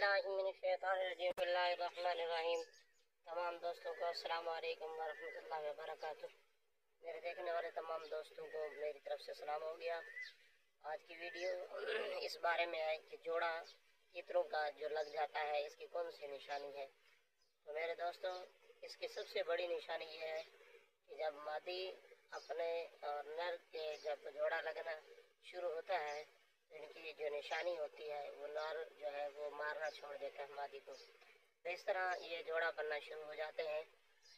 बिस्मिल्लाहिर्रहमानिर्रहीम। तमाम दोस्तों को अस्सलाम वालेकुम वरहमतुल्लाहि वबरकातुह। मेरे देखने वाले तमाम दोस्तों को मेरी तरफ से सलाम हो गया। आज की वीडियो इस बारे में है कि जोड़ा इत्रों का जो लग जाता है इसकी कौन सी निशानी है। तो मेरे दोस्तों, इसकी सबसे बड़ी निशानी ये है कि जब मादी अपने और नर के जब जोड़ा लगना शुरू होता है, इनकी जो निशानी होती है वो नर जो है वो मारना छोड़ देता है मादी को। तो इस तरह ये जोड़ा बनना शुरू हो जाते हैं।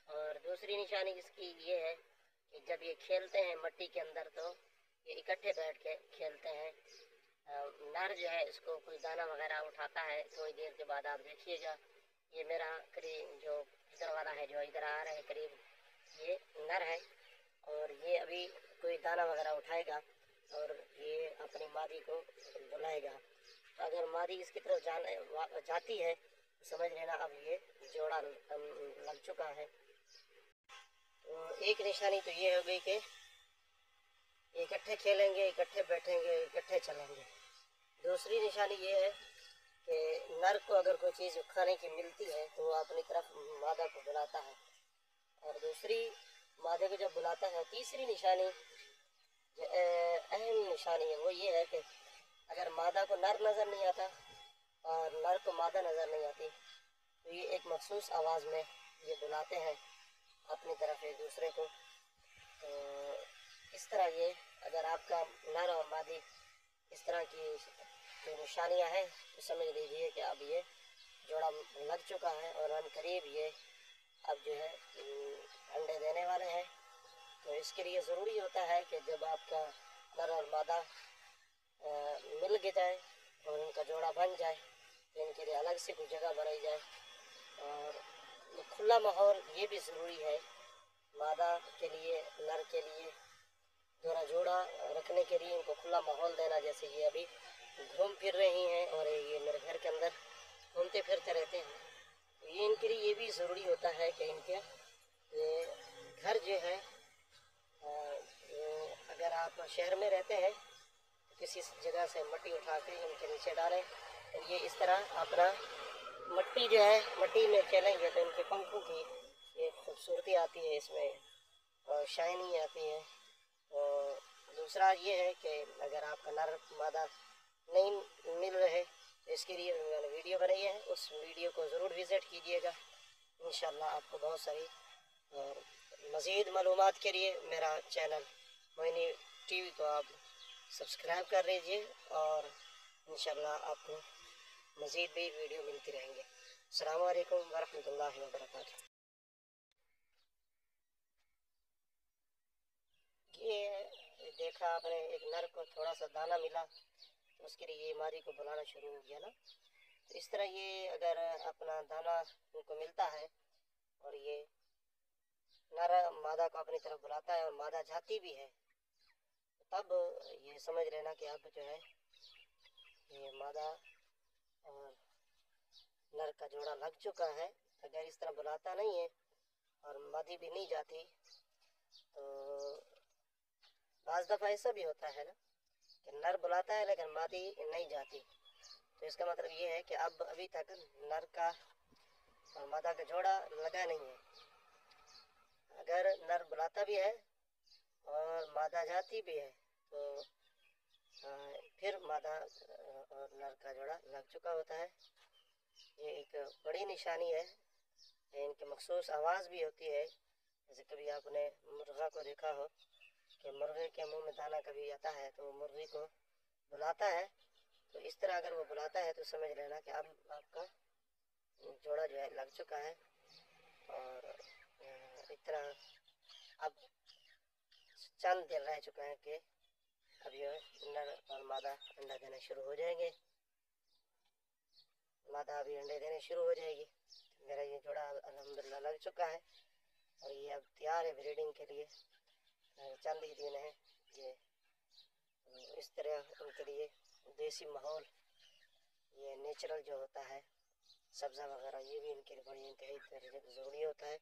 और दूसरी निशानी इसकी ये है कि जब ये खेलते हैं मट्टी के अंदर तो ये इकट्ठे बैठ के खेलते हैं। नर जो है इसको कोई दाना वगैरह उठाता है। थोड़ी देर के बाद आप देखिएगा, ये मेरा करीब जो इधर वाला है जो इधर आ रहा है करीब, ये नर है और ये अभी कोई दाना वगैरह उठाएगा और ये अपनी मादी को बुलाएगा। तो अगर मादी इसकी तरफ जाती है तो समझ लेना अब ये जोड़ा लग चुका है। तो एक निशानी तो ये हो गई कि इकट्ठे खेलेंगे, इकट्ठे बैठेंगे, इकट्ठे चलेंगे। दूसरी निशानी ये है कि नर को अगर कोई चीज़ खाने की मिलती है तो वो अपनी तरफ मादा को बुलाता है और दूसरी मादे को जब बुलाता है। तीसरी निशानी जो अहम निशानी है वो ये है कि अगर मादा को नर नज़र नहीं आता और नर को मादा नज़र नहीं आती तो ये एक मखसूस आवाज़ में ये बुलाते हैं अपनी तरफ एक दूसरे को। तो इस तरह ये अगर आपका नर और मादी इस तरह की जो निशानियां हैं तो समझ लीजिए कि अब ये जोड़ा लग चुका है और हम करीब ये अब जो है अंडे देने वाले हैं। तो इसके लिए ज़रूरी होता है कि जब आपका नर और मादा मिल के जाए और इनका जोड़ा बन जाए तो इनके लिए अलग से कोई जगह बनाई जाए। और खुला माहौल ये भी ज़रूरी है मादा के लिए, नर के लिए दोनों जोड़ा रखने के लिए इनको खुला माहौल देना। जैसे ये अभी घूम फिर रही हैं और ये मेरे घर के अंदर घूमते फिरते रहते हैं, तो ये इनके लिए ये भी ज़रूरी होता है कि इनके ये घर जो है अगर आप शहर में रहते हैं तो किसी जगह से मट्टी उठा के इनके नीचे डालें। ये इस तरह अपना मट्टी जो है मट्टी में खेलेंगे तो इनके पंखों की ये खूबसूरती आती है, इसमें और शाइनिंग आती है। और दूसरा ये है कि अगर आपका नर मादा नहीं मिल रहे तो इसके लिए मैंने वीडियो बनाई है, उस वीडियो को ज़रूर विज़िट कीजिएगा। इंशाल्लाह आपको बहुत सारी और मज़ीद मालूमात के लिए मेरा चैनल मोइनी टीवी को आप सब्सक्राइब कर लीजिए और इंशाल्लाह आपको मज़ीद भी वीडियो मिलती रहेंगे। अस्सलाम वालेकुम वरहमतुल्लाहि वबरकातुह। ये देखा आपने, एक नर को थोड़ा सा दाना मिला तो उसके लिए ये मादी को बुलाना शुरू हो गया ना। तो इस तरह ये अगर अपना दाना उनको मिलता है और ये नर मादा को अपनी तरफ बुलाता है और मादा जाती भी है तो तब ये समझ लेना कि अब जो है ये मादा और नर का जोड़ा लग चुका है। अगर इस तरह बुलाता नहीं है और मादी भी नहीं जाती तो बाज़ दफ़ा ऐसा भी होता है ना कि नर बुलाता है लेकिन मादी नहीं जाती, तो इसका मतलब ये है कि अब अभी तक नर का और मादा का जोड़ा लगा नहीं है। अगर नर बुलाता भी है और मादा जाती भी है तो फिर मादा और नर का जोड़ा लग चुका होता है। ये एक बड़ी निशानी है। इनकी मखसूस आवाज़ भी होती है। जैसे कभी आपने मुर्गा को देखा हो कि मुर्गे के मुंह में दाना कभी आता है तो मुर्गी को बुलाता है, तो इस तरह अगर वो बुलाता है तो समझ लेना कि अब आपका जोड़ा जो है लग चुका है। और इस तरह अब चंद दिन रह चुका है कि अब जो है नर और मादा अंडा देना शुरू हो जाएंगे। मादा अभी अंडे देने शुरू हो जाएगी। मेरा ये जोड़ा अल्हम्दुलिल्लाह लग चुका है और ये अब तैयार है ब्रीडिंग के लिए। चंद ही दिन है ये। इस तरह उनके लिए देसी माहौल, ये नेचुरल जो होता है सब्ज़ा वगैरह, ये भी इनके लिए बड़ी इंतहाई ज़रूरी होता है।